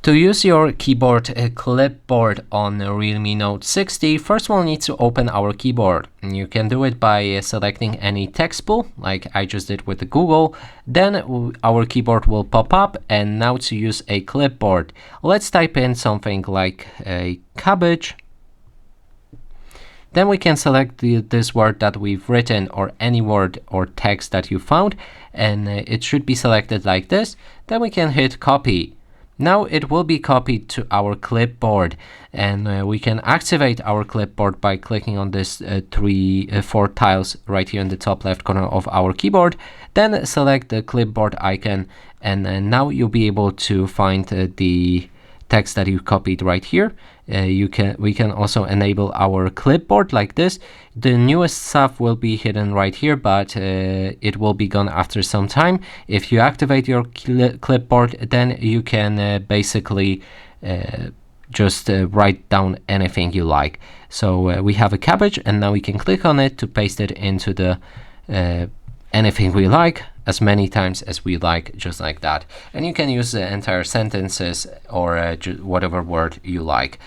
To use your keyboard clipboard on the Realme Note 60, first we'll need to open our keyboard. And you can do it by selecting any text pool, like I just did with the Google. Then our keyboard will pop up, and now to use a clipboard, let's type in something like a cabbage. Then we can select this word that we've written, or any word or text that you found, and it should be selected like this. Then we can hit copy. Now it will be copied to our clipboard, and we can activate our clipboard by clicking on this four tiles right here in the top left corner of our keyboard. Then select the clipboard icon, and now you'll be able to find the text that you copied right here. We can also enable our clipboard like this. The newest stuff will be hidden right here, but it will be gone after some time. If you activate your clipboard, then you can basically just write down anything you like. So we have a cabbage, and now we can click on it to paste it into the anything we like, as many times as we like, just like that. And you can use the entire sentences or whatever word you like.